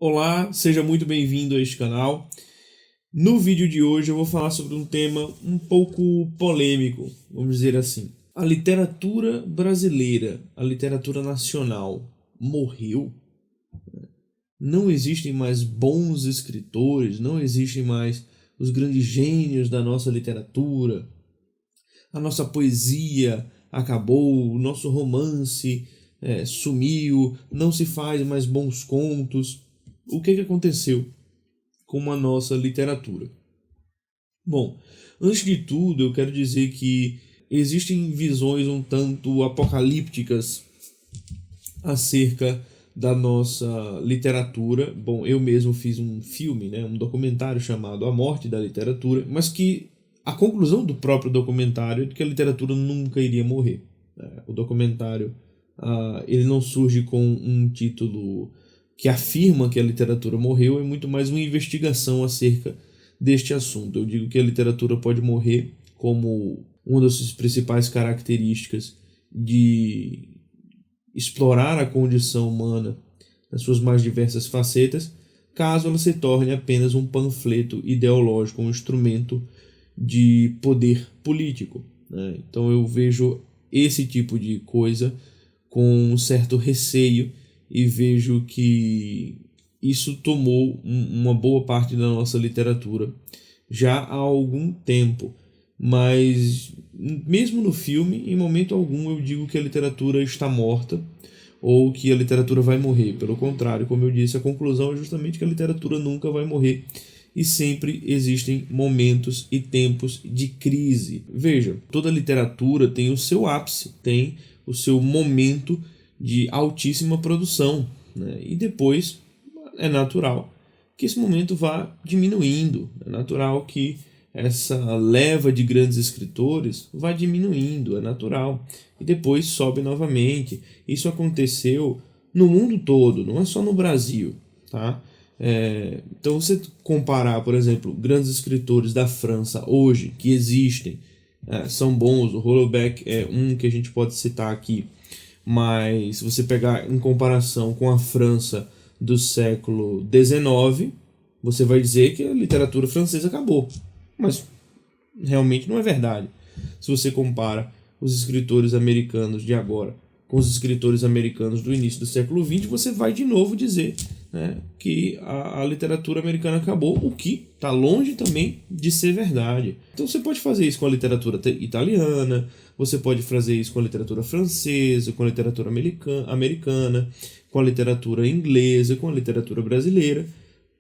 Olá, seja muito bem-vindo a este canal. No vídeo de hoje eu vou falar sobre um tema um pouco polêmico, vamos dizer assim. A literatura brasileira, a literatura nacional, morreu? Não existem mais bons escritores, não existem mais os grandes gênios da nossa literatura. A nossa poesia acabou, o nosso romance sumiu, não se faz mais bons contos. O que aconteceu com a nossa literatura? Bom, antes de tudo, eu quero dizer que existem visões um tanto apocalípticas acerca da nossa literatura. Bom, eu mesmo fiz um filme, um documentário chamado A Morte da Literatura, mas que a conclusão do próprio documentário é que a literatura nunca iria morrer. O documentário ele não surge com um título que afirma que a literatura morreu, é muito mais uma investigação acerca deste assunto. Eu digo que a literatura pode morrer como uma das suas principais características de explorar a condição humana nas suas mais diversas facetas, caso ela se torne apenas um panfleto ideológico, um instrumento de poder político. Então eu vejo esse tipo de coisa com um certo receio e vejo que isso tomou uma boa parte da nossa literatura já há algum tempo. Mas mesmo no filme, em momento algum eu digo que a literatura está morta ou que a literatura vai morrer. Pelo contrário, como eu disse, a conclusão é justamente que a literatura nunca vai morrer e sempre existem momentos e tempos de crise. Veja, toda literatura tem o seu ápice, tem o seu momento de altíssima produção, e depois é natural que esse momento vá diminuindo, é natural que essa leva de grandes escritores vai diminuindo, é natural, e depois sobe novamente. Isso aconteceu no mundo todo, não é só no Brasil, tá? Então você comparar, por exemplo, grandes escritores da França hoje que existem, são bons, o Houellebecq é um que a gente pode citar aqui, mas se você pegar em comparação com a França do século XIX, você vai dizer que a literatura francesa acabou. Mas realmente não é verdade. Se você compara os escritores americanos de agora com os escritores americanos do início do século XX, você vai de novo dizer, que a literatura americana acabou, o que está longe também de ser verdade. Então você pode fazer isso com a literatura italiana, você pode fazer isso com a literatura francesa, com a literatura americana, com a literatura inglesa, com a literatura brasileira,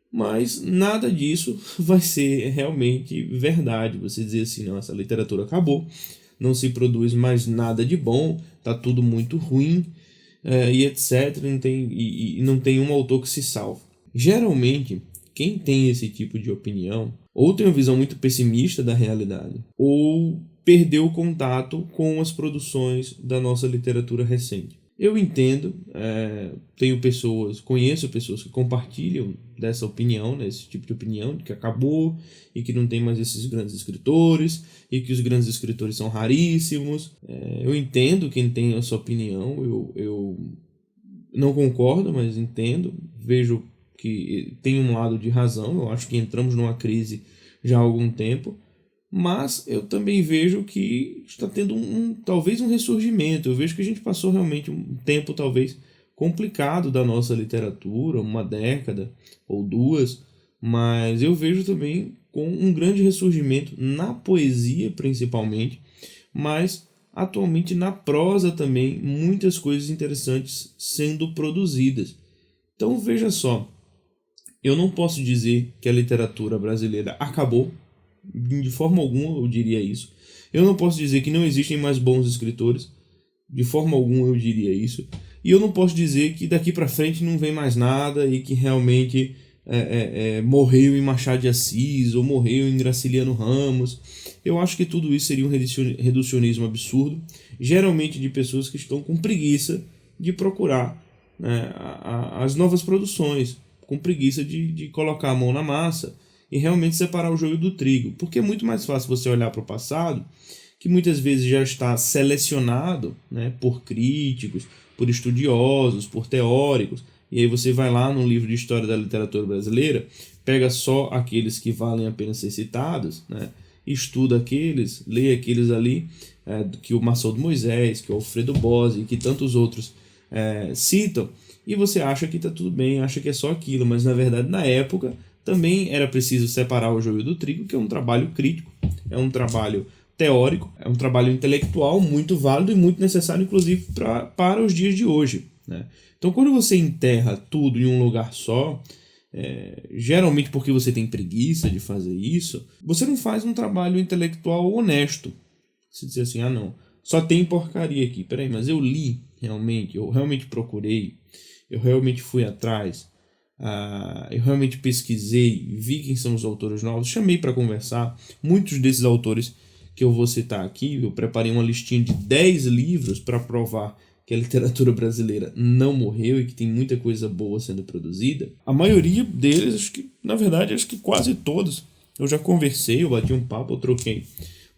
mas nada disso vai ser realmente verdade. Você dizer assim, não, essa literatura acabou, não se produz mais nada de bom, está tudo muito ruim, e etc. Não tem um autor que se salve. Geralmente, quem tem esse tipo de opinião, ou tem uma visão muito pessimista da realidade, ou perdeu o contato com as produções da nossa literatura recente. Eu entendo, conheço pessoas que compartilham dessa opinião, esse tipo de opinião, de que acabou e que não tem mais esses grandes escritores e que os grandes escritores são raríssimos. Eu entendo quem tem essa opinião, eu não concordo, mas entendo, vejo que tem um lado de razão, eu acho que entramos numa crise já há algum tempo, mas eu também vejo que está tendo talvez um ressurgimento. Eu vejo que a gente passou realmente um tempo talvez complicado da nossa literatura, uma década ou duas, mas eu vejo também com um grande ressurgimento na poesia principalmente, mas atualmente na prosa também muitas coisas interessantes sendo produzidas. Então veja só, eu não posso dizer que a literatura brasileira acabou, de forma alguma eu diria isso. Eu não posso dizer que não existem mais bons escritores, de forma alguma eu diria isso. E eu não posso dizer que daqui para frente não vem mais nada e que realmente morreu em Machado de Assis ou morreu em Graciliano Ramos. Eu acho que tudo isso seria um reducionismo absurdo, geralmente de pessoas que estão com preguiça de procurar, as novas produções, com preguiça de colocar a mão na massa e realmente separar o joio do trigo, porque é muito mais fácil você olhar para o passado, que muitas vezes já está selecionado, por críticos, por estudiosos, por teóricos, e aí você vai lá no livro de História da Literatura Brasileira, pega só aqueles que valem a pena ser citados, né? Estuda aqueles, lê aqueles ali, que o Marçal do Moisés, que o Alfredo Bozzi, que tantos outros citam, e você acha que está tudo bem, acha que é só aquilo, mas na verdade na época também era preciso separar o joio do trigo, que é um trabalho crítico, é um trabalho teórico, é um trabalho intelectual muito válido e muito necessário, inclusive, para os dias de hoje, né? Então, quando você enterra tudo em um lugar só, geralmente porque você tem preguiça de fazer isso, você não faz um trabalho intelectual honesto. Se dizer assim, não, só tem porcaria aqui, peraí, mas eu li realmente, eu realmente procurei, eu realmente fui atrás, eu realmente pesquisei, vi quem são os autores novos, chamei para conversar. Muitos desses autores que eu vou citar aqui, eu preparei uma listinha de 10 livros para provar que a literatura brasileira não morreu e que tem muita coisa boa sendo produzida. A maioria deles, acho que quase todos, eu já conversei, eu bati um papo, eu troquei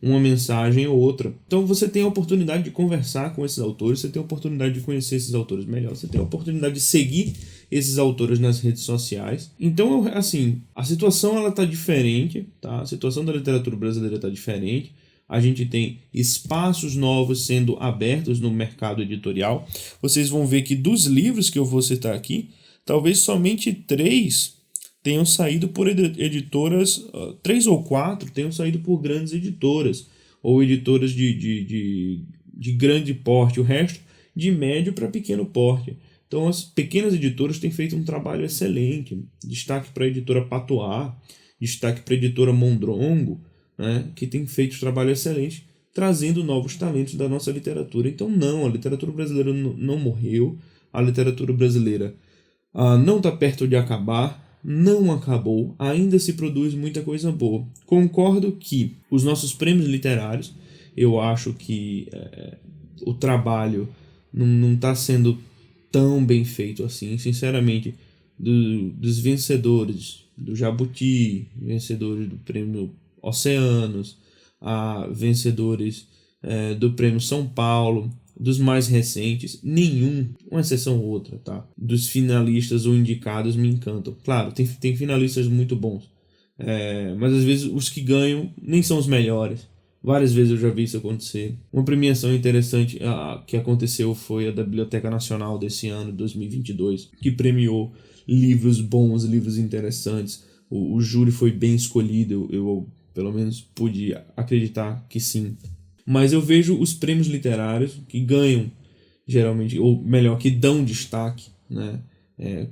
uma mensagem ou outra. Então você tem a oportunidade de conversar com esses autores, você tem a oportunidade de conhecer esses autores melhor, você tem a oportunidade de seguir esses autores nas redes sociais. Então, assim, a situação ela tá diferente, tá? A situação da literatura brasileira tá diferente. A gente tem espaços novos sendo abertos no mercado editorial. Vocês vão ver que dos livros que eu vou citar aqui, talvez somente 3 tenham saído por editoras, 3 ou 4 tenham saído por grandes editoras, ou editoras de grande porte, o resto de médio para pequeno porte. Então as pequenas editoras têm feito um trabalho excelente. Destaque para a editora Patois, destaque para a editora Mondrongo, né, que tem feito um trabalho excelente, trazendo novos talentos da nossa literatura. Então não, a literatura brasileira não morreu, a literatura brasileira não está perto de acabar, não acabou, ainda se produz muita coisa boa. Concordo que os nossos prêmios literários, eu acho que o trabalho não está sendo tão bem feito assim, sinceramente, dos vencedores do Jabuti, vencedores do prêmio Oceanos, vencedores do prêmio São Paulo, dos mais recentes, nenhum, uma exceção ou outra, tá? Dos finalistas ou indicados me encantam. Claro, tem finalistas muito bons, mas às vezes os que ganham nem são os melhores. Várias vezes eu já vi isso acontecer. Uma premiação interessante que aconteceu foi a da Biblioteca Nacional desse ano, 2022, que premiou livros bons, livros interessantes. O júri foi bem escolhido, eu pelo menos pude acreditar que sim. Mas eu vejo os prêmios literários que ganham, geralmente, ou melhor, que dão destaque, né,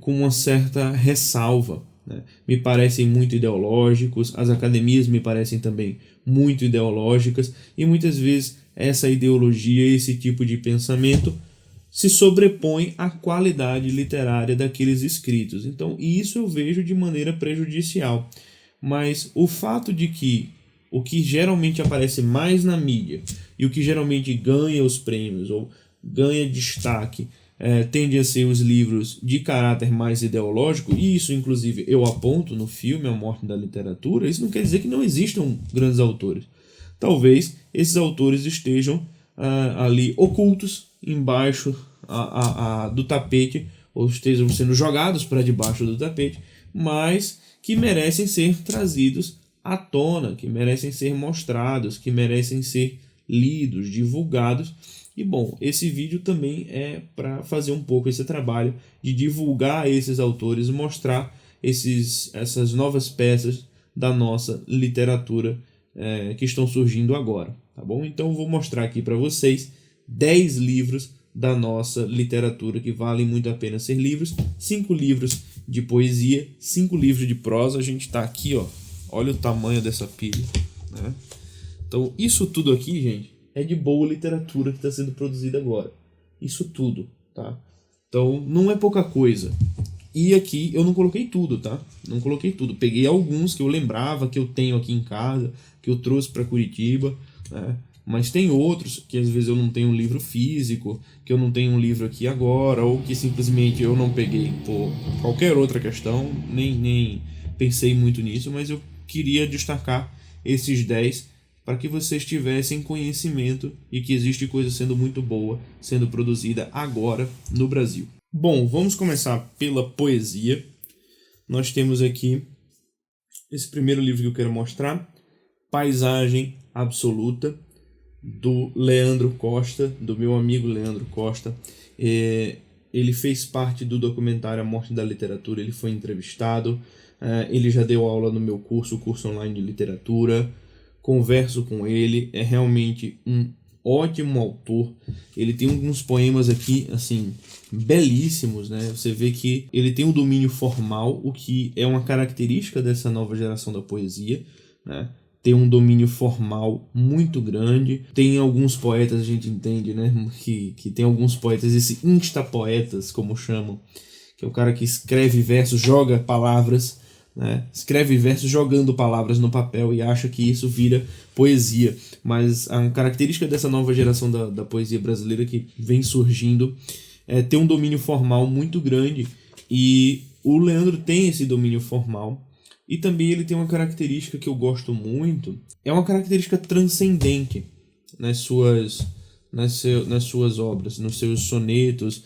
com uma certa ressalva, né? Me parecem muito ideológicos, as academias me parecem também muito ideológicas, e muitas vezes essa ideologia, esse tipo de pensamento se sobrepõe à qualidade literária daqueles escritos. Então, isso eu vejo de maneira prejudicial. Mas o fato de que o que geralmente aparece mais na mídia e o que geralmente ganha os prêmios ou ganha destaque tende a ser os livros de caráter mais ideológico, e isso inclusive eu aponto no filme A Morte da Literatura, isso não quer dizer que não existam grandes autores. Talvez esses autores estejam ali ocultos embaixo do tapete, ou estejam sendo jogados para debaixo do tapete, mas que merecem ser trazidos à tona, que merecem ser mostrados, que merecem ser lidos, divulgados. E bom, esse vídeo também é para fazer um pouco esse trabalho de divulgar esses autores, mostrar essas novas peças da nossa literatura que estão surgindo agora, tá bom? Então eu vou mostrar aqui para vocês 10 livros da nossa literatura que valem muito a pena ser livros, 5 livros de poesia, 5 livros de prosa. A gente está aqui, ó, olha o tamanho dessa pilha, né? Então isso tudo aqui, gente, é de boa literatura que está sendo produzida agora. Isso tudo, tá? Então não é pouca coisa. E aqui eu não coloquei tudo, tá? Não coloquei tudo. Peguei alguns que eu lembrava, que eu tenho aqui em casa, que eu trouxe para Curitiba, né? Mas tem outros que às vezes eu não tenho um livro físico, que eu não tenho um livro aqui agora, ou que simplesmente eu não peguei por qualquer outra questão, nem pensei muito nisso, mas eu queria destacar esses 10 para que vocês tivessem conhecimento e que existe coisa sendo muito boa sendo produzida agora no Brasil. Bom, vamos começar pela poesia. Nós temos aqui esse primeiro livro que eu quero mostrar, Paisagem Absoluta, do Leandro Costa, do meu amigo Leandro Costa. Ele fez parte do documentário A Morte da Literatura, ele foi entrevistado, ele já deu aula no meu curso, o curso online de literatura. Converso com ele, é realmente um ótimo autor. Ele tem alguns poemas aqui, assim, belíssimos, né? Você vê que ele tem um domínio formal, o que é uma característica dessa nova geração da poesia, né? Tem um domínio formal muito grande. Tem alguns poetas, a gente entende, né? Que tem alguns poetas, esses instapoetas, como chamam, que é o cara que escreve versos, joga palavras, né? Escreve versos jogando palavras no papel e acha que isso vira poesia. Mas a característica dessa nova geração da poesia brasileira que vem surgindo é ter um domínio formal muito grande. E o Leandro tem esse domínio formal. E também ele tem uma característica que eu gosto muito, é uma característica transcendente nas suas obras, nos seus sonetos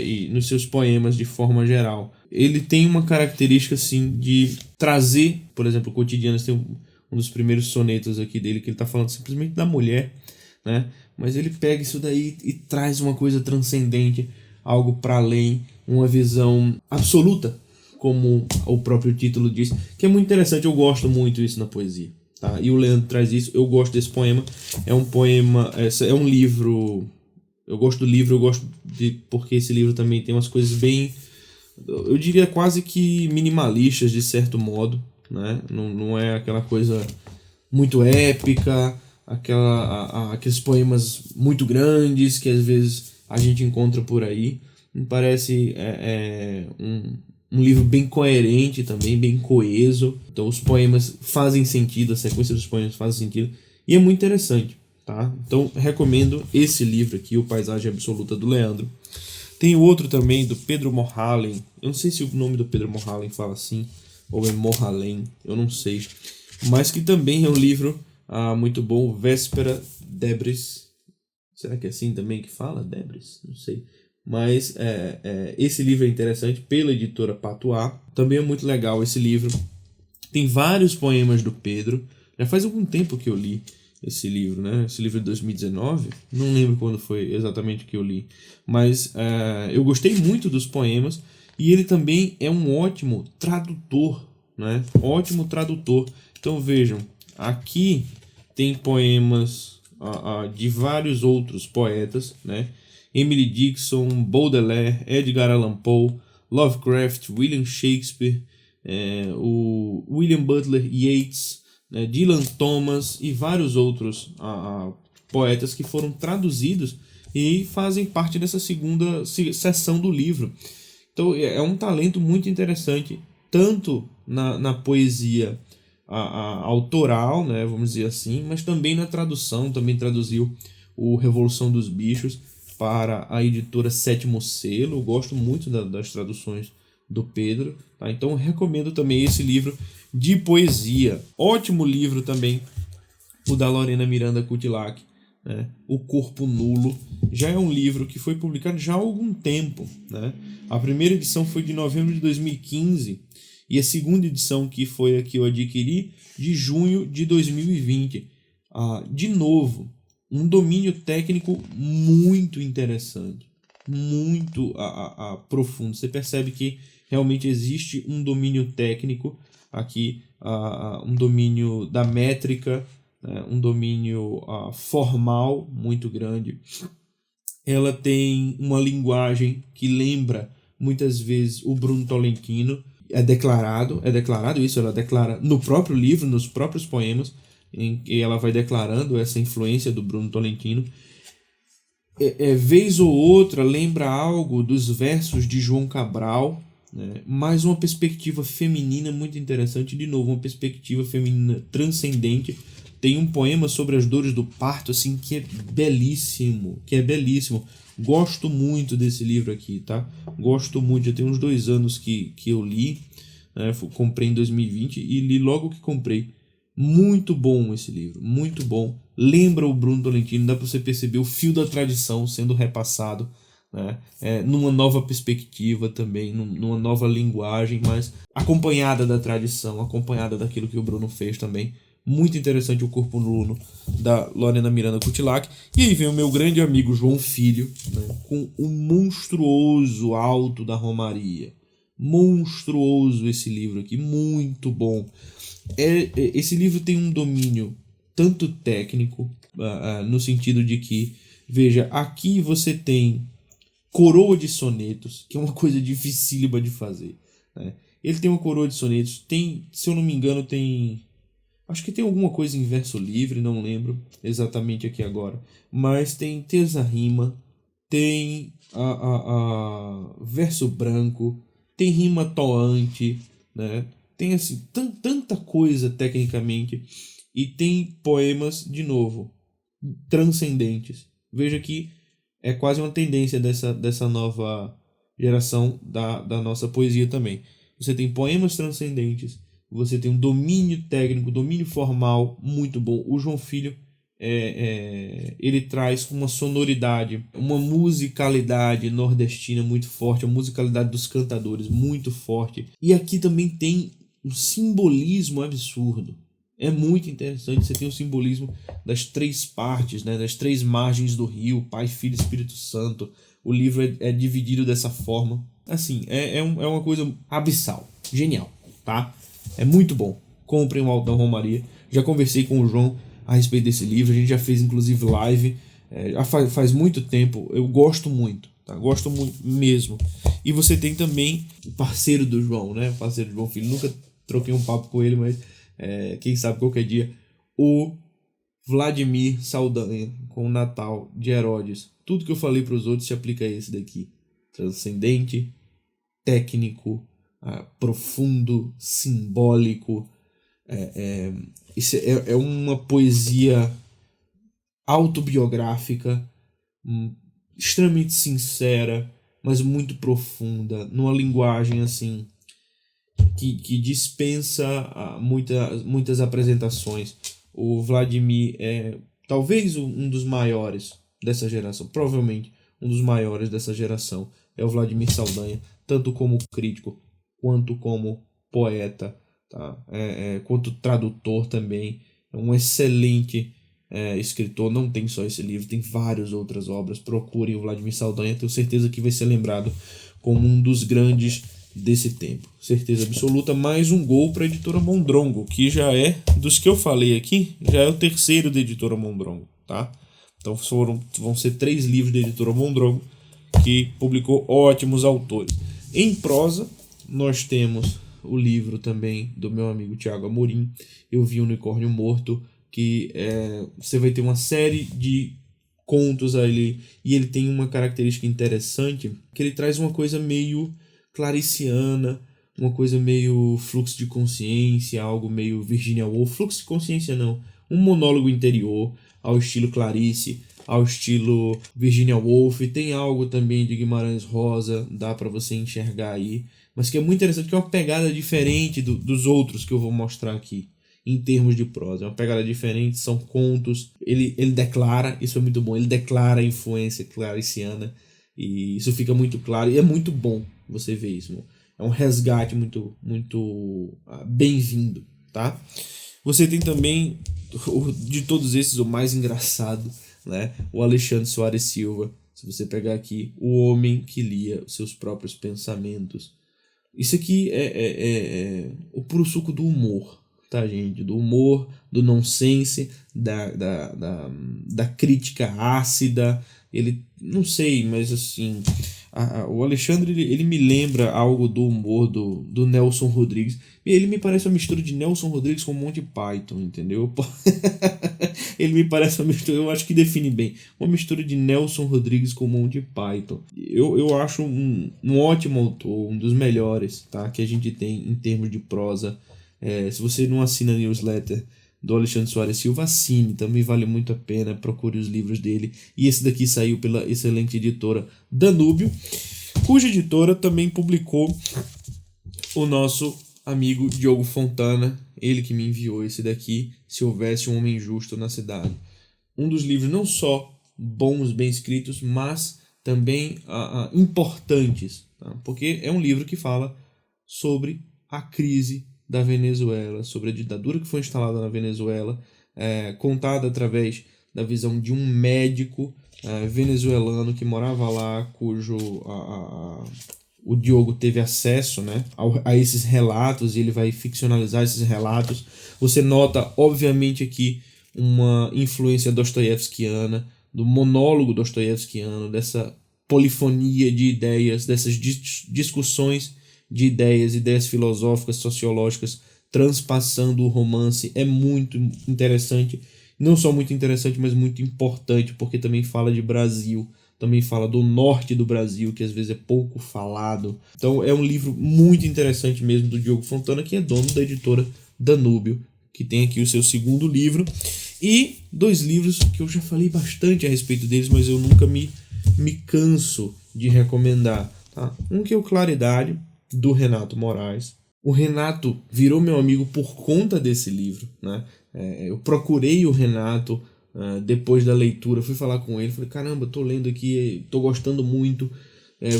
e nos seus poemas de forma geral. Ele tem uma característica assim de trazer, por exemplo, cotidianos. Tem um dos primeiros sonetos aqui dele que ele está falando simplesmente da mulher, né? Mas ele pega isso daí e traz uma coisa transcendente, algo para além, uma visão absoluta, como o próprio título diz, que é muito interessante. Eu gosto muito disso na poesia, tá? E o Leandro traz isso. Eu gosto desse poema. É um poema, é um livro. Eu gosto do livro, eu gosto porque esse livro também tem umas coisas bem, eu diria quase que minimalistas de certo modo, né? Não é aquela coisa muito épica, aqueles poemas muito grandes que às vezes a gente encontra por aí. Me parece um livro bem coerente também, bem coeso. Então os poemas fazem sentido, a sequência dos poemas faz sentido. E é muito interessante, tá? Então recomendo esse livro aqui, O Paisagem Absoluta, do Leandro. Tem outro também, do Pedro Morhallen. Eu não sei se o nome do Pedro Morhallen fala assim, ou é Morhallen, eu não sei. Mas que também é um livro muito bom, Véspera Debris. Será que é assim também que fala? Debris? Não sei. Mas esse livro é interessante, pela editora Patois. Também é muito legal esse livro. Tem vários poemas do Pedro. Já faz algum tempo que eu li esse livro, né? Esse livro é de 2019. Não lembro quando foi exatamente que eu li. Mas eu gostei muito dos poemas. E ele também é um ótimo tradutor, né? Ótimo tradutor. Então vejam, aqui tem poemas de vários outros poetas, né? Emily Dickinson, Baudelaire, Edgar Allan Poe, Lovecraft, William Shakespeare, o William Butler Yeats, né, Dylan Thomas e vários outros poetas que foram traduzidos e fazem parte dessa segunda seção do livro. Então é um talento muito interessante, tanto na poesia autoral, né, vamos dizer assim, mas também na tradução. Também traduziu o Revolução dos Bichos para a editora Sétimo Selo. Eu gosto muito das traduções do Pedro, tá? Então recomendo também esse livro de poesia. Ótimo livro também o da Lorena Miranda Cutlac, né? O Corpo Nulo. Já é um livro que foi publicado já há algum tempo, né? A primeira edição foi de novembro de 2015 e a segunda edição, que foi a que eu adquiri, de junho de 2020. De novo, um domínio técnico muito interessante, muito profundo. Você percebe que realmente existe um domínio técnico aqui, um domínio da métrica, né, um domínio formal muito grande. Ela tem uma linguagem que lembra muitas vezes o Bruno Tolentino. É declarado isso, ela declara no próprio livro, nos próprios poemas, em que ela vai declarando essa influência do Bruno Tolentino. Vez ou outra lembra algo dos versos de João Cabral, né? Mas uma perspectiva feminina muito interessante, de novo, uma perspectiva feminina transcendente. Tem um poema sobre as dores do parto, assim, que é belíssimo, Gosto muito desse livro aqui, tá? Gosto muito, já tem uns 2 anos que eu li, né? Comprei em 2020 e li logo que comprei. Muito bom esse livro, muito bom. Lembra o Bruno Tolentino, dá para você perceber o fio da tradição sendo repassado né? Numa nova perspectiva também, numa nova linguagem, mas acompanhada da tradição, acompanhada daquilo que o Bruno fez também. Muito interessante o Corpo Nulo da Lorena Miranda Cutlac. E aí vem o meu grande amigo João Filho, né, com o monstruoso Alto da Romaria. Monstruoso esse livro aqui, muito bom. Esse livro tem um domínio tanto técnico, no sentido de que, veja, aqui você tem coroa de sonetos, que é uma coisa dificílima de fazer, né? Ele tem uma coroa de sonetos, tem, se eu não me engano, tem... Acho que tem alguma coisa em verso livre, não lembro exatamente aqui agora. Mas tem terça-rima, tem verso branco, tem rima toante, né? Tem assim, tanta coisa tecnicamente. E tem poemas, de novo, transcendentes. Veja que é quase uma tendência dessa nova geração da nossa poesia também. Você tem poemas transcendentes, você tem um domínio técnico, domínio formal muito bom. O João Filho, ele traz uma sonoridade, uma musicalidade nordestina muito forte, a musicalidade dos cantadores muito forte. E aqui também tem um simbolismo absurdo. É muito interessante, você tem o simbolismo das três partes, né, das três margens do rio, Pai, Filho e Espírito Santo. O livro é dividido dessa forma. Assim, é uma coisa abissal, genial, tá? É muito bom. Comprem o Alto da Romaria. Já conversei com o João a respeito desse livro, a gente já fez inclusive live, já faz muito tempo. Eu gosto muito, tá? Gosto muito mesmo. E você tem também o parceiro do João, né? O parceiro do João Filho. Nunca troquei um papo com ele, mas quem sabe qualquer dia. O Vladimir Saldanha, com o Natal de Herodes. Tudo que eu falei para os outros se aplica a esse daqui. Transcendente, técnico, profundo, simbólico. Isso é uma poesia autobiográfica, extremamente sincera, mas muito profunda, numa linguagem assim que dispensa muitas apresentações. O Vladimir é talvez um dos maiores dessa geração, provavelmente um dos maiores dessa geração. É o Vladimir Saldanha, tanto como crítico, quanto como poeta, tá? Quanto tradutor também. É um excelente escritor. Não tem só esse livro, tem várias outras obras. Procurem o Vladimir Saldanha, tenho certeza que vai ser lembrado como um dos grandes desse tempo. Certeza absoluta. Mais um gol para a editora Mondrongo, que já é, dos que eu falei aqui, já é o terceiro da editora Mondrongo, tá? Então vão ser 3 livros da editora Mondrongo, que publicou ótimos autores. Em prosa, nós temos o livro também do meu amigo Tiago Amorim, Eu Vi um Unicórnio Morto, que você vai ter uma série de contos ali, e ele tem uma característica interessante, que ele traz uma coisa meio clariciana, uma coisa meio fluxo de consciência, algo meio Virginia Woolf, fluxo de consciência não, um monólogo interior, ao estilo Clarice, ao estilo Virginia Woolf. Tem algo também de Guimarães Rosa, dá para você enxergar aí, mas que é muito interessante, que é uma pegada diferente dos outros que eu vou mostrar aqui, em termos de prosa. É uma pegada diferente, são contos, ele declara, isso é muito bom, ele declara a influência clariciana, e isso fica muito claro, e é muito bom você ver isso. É um resgate muito, muito bem-vindo, tá? Você tem também, de todos esses, o mais engraçado, né? O Alexandre Soares Silva. Se você pegar aqui, o homem que lia os seus próprios pensamentos. Isso aqui é o puro suco do humor, tá, gente? Do humor, do nonsense, da crítica ácida. Ele, não sei, mas assim, o Alexandre ele me lembra algo do humor do Nelson Rodrigues. E ele me parece uma mistura de Nelson Rodrigues com Monty Python, entendeu? Ele me parece uma mistura, eu acho que define bem, uma mistura de Nelson Rodrigues com Monty Python. Eu acho um ótimo autor, um dos melhores, tá, que a gente tem em termos de prosa. Se você não assina a newsletter do Alexandre Soares Silva, assine, também vale muito a pena, procure os livros dele. E esse daqui saiu pela excelente editora Danúbio, cuja editora também publicou o nosso amigo Diogo Fontana, ele que me enviou esse daqui, Se Houvesse um Homem Justo na Cidade. Um dos livros não só bons, bem escritos, mas também importantes, tá? Porque é um livro que fala sobre a crise da Venezuela, sobre a ditadura que foi instalada na Venezuela, contada através da visão de um médico venezuelano que morava lá, cujo o Diogo teve acesso, né, a esses relatos, e ele vai ficcionalizar esses relatos. Você nota, obviamente, aqui uma influência dostoiévskiana, do monólogo dostoiévskiano, dessa polifonia de ideias, dessas discussões de ideias filosóficas, sociológicas, transpassando o romance. É muito interessante, não só muito interessante, mas muito importante, porque também fala de Brasil, também fala do norte do Brasil, que às vezes é pouco falado. Então é um livro muito interessante mesmo, do Diogo Fontana, que é dono da editora Danúbio, que tem aqui o seu segundo livro. E 2 livros que eu já falei bastante a respeito deles, mas eu nunca me canso de recomendar. Tá? Um que é o Claridade, do Renato Moraes. O Renato virou meu amigo por conta desse livro, né? Eu procurei o Renato depois da leitura, fui falar com ele, falei, caramba, tô lendo aqui, tô gostando muito,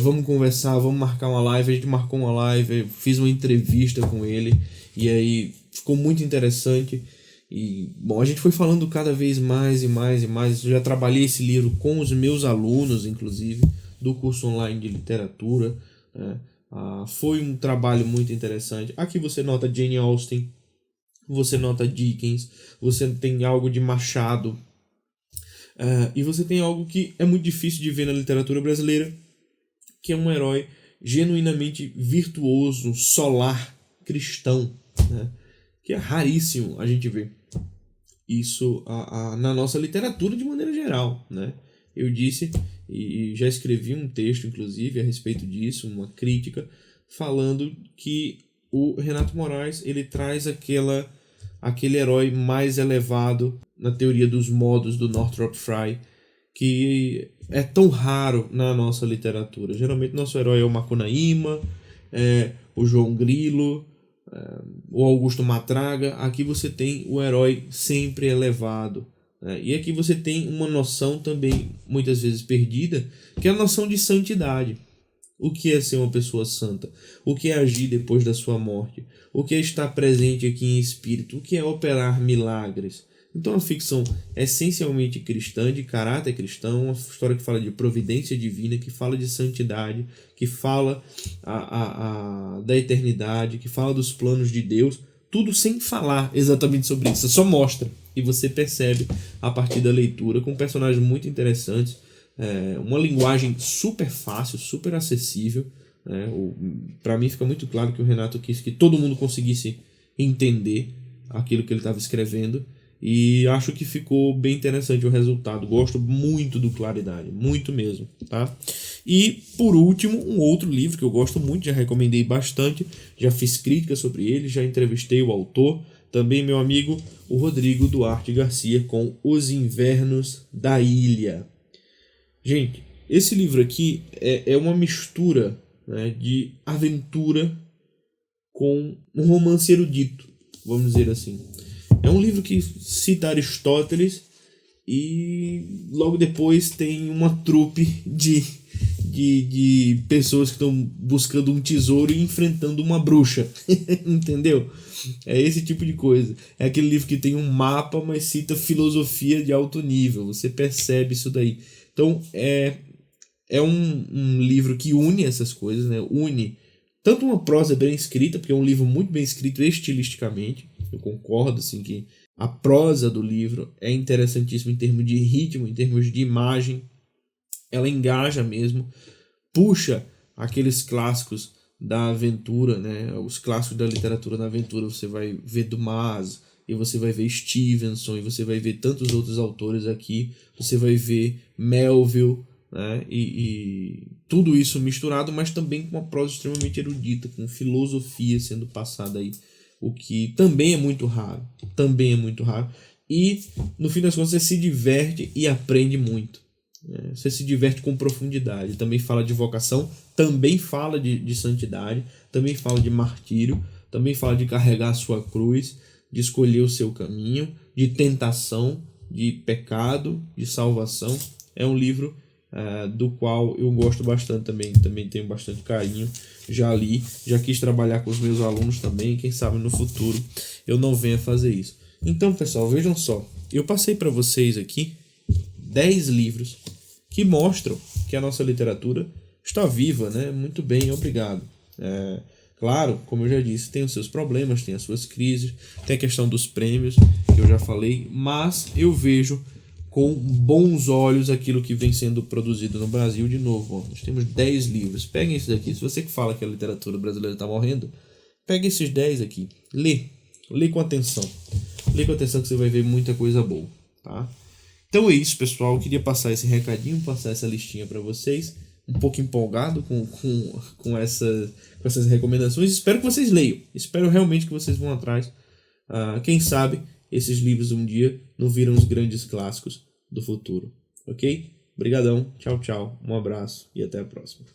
vamos conversar, vamos marcar uma live. A gente marcou uma live, fiz uma entrevista com ele, e aí ficou muito interessante. E, bom, a gente foi falando cada vez mais e mais e mais. Eu já trabalhei esse livro com os meus alunos, inclusive, do curso online de literatura, né? Foi um trabalho muito interessante. Aqui você nota Jane Austen, você nota Dickens, você tem algo de Machado, e você tem algo que é muito difícil de ver na literatura brasileira, que é um herói genuinamente virtuoso, solar, cristão, né? Que é raríssimo a gente ver isso na nossa literatura de maneira geral, né? Eu disse, e já escrevi um texto, inclusive, a respeito disso, uma crítica, falando que o Renato Moraes, ele traz aquele herói mais elevado na teoria dos modos do Northrop Frye, que é tão raro na nossa literatura. Geralmente nosso herói é o Macunaíma, o João Grilo, o Augusto Matraga. Aqui você tem o herói sempre elevado, né? E aqui você tem uma noção também, muitas vezes perdida, que é a noção de santidade. O que é ser uma pessoa santa? O que é agir depois da sua morte? O que é estar presente aqui em espírito? O que é operar milagres? Então, a ficção é essencialmente cristã, de caráter cristão, uma história que fala de providência divina, que fala de santidade, que fala da eternidade, que fala dos planos de Deus, tudo sem falar exatamente sobre isso, só mostra. E você percebe a partir da leitura, com personagens muito interessantes, uma linguagem super fácil, super acessível, né? Para mim fica muito claro que o Renato quis que todo mundo conseguisse entender aquilo que ele estava escrevendo, e acho que ficou bem interessante o resultado. Gosto muito do Claridade, muito mesmo, tá? E por último, um outro livro que eu gosto muito, já recomendei bastante, já fiz crítica sobre ele, já entrevistei o autor, também meu amigo o Rodrigo Duarte Garcia, com Os Invernos da Ilha. Gente, esse livro aqui é uma mistura, né, de aventura com um romance erudito, vamos dizer assim. É um livro que cita Aristóteles e logo depois tem uma trupe de pessoas que estão buscando um tesouro e enfrentando uma bruxa. Entendeu? É esse tipo de coisa. É aquele livro que tem um mapa, mas cita filosofia de alto nível. Você percebe isso daí. Então, é um livro que une essas coisas, né? Une tanto uma prosa bem escrita, porque é um livro muito bem escrito estilisticamente. Eu concordo, assim, que a prosa do livro é interessantíssima em termos de ritmo, em termos de imagem. Ela engaja mesmo, puxa aqueles clássicos da aventura, né? Os clássicos da literatura da aventura. Você vai ver Dumas, e você vai ver Stevenson, e você vai ver tantos outros autores aqui. Você vai ver Melville, né? E tudo isso misturado, mas também com uma prosa extremamente erudita, com filosofia sendo passada aí, o que também é muito raro, e no fim das contas você se diverte e aprende muito, né? Você se diverte com profundidade. Também fala de vocação, também fala de santidade, também fala de martírio, também fala de carregar a sua cruz, de escolher o seu caminho, de tentação, de pecado, de salvação. É um livro do qual eu gosto bastante também tenho bastante carinho, já li, já quis trabalhar com os meus alunos também, quem sabe no futuro eu não venha fazer isso. Então, pessoal, vejam só, eu passei para vocês aqui 10 livros que mostram que a nossa literatura está viva, né? Muito bem, obrigado. Claro, como eu já disse, tem os seus problemas, tem as suas crises, tem a questão dos prêmios, que eu já falei, mas eu vejo com bons olhos aquilo que vem sendo produzido no Brasil. De novo, ó, nós temos 10 livros. Peguem esses aqui. Se você que fala que a literatura brasileira está morrendo, pegue esses 10 aqui. Lê com atenção. Lê com atenção que você vai ver muita coisa boa, tá? Então é isso, pessoal. Eu queria passar esse recadinho, passar essa listinha para vocês. Um pouco empolgado com essas recomendações. Espero que vocês leiam. Espero realmente que vocês vão atrás. Quem sabe esses livros um dia não viram os grandes clássicos do futuro. Ok? Obrigadão. Tchau, tchau. Um abraço e até a próxima.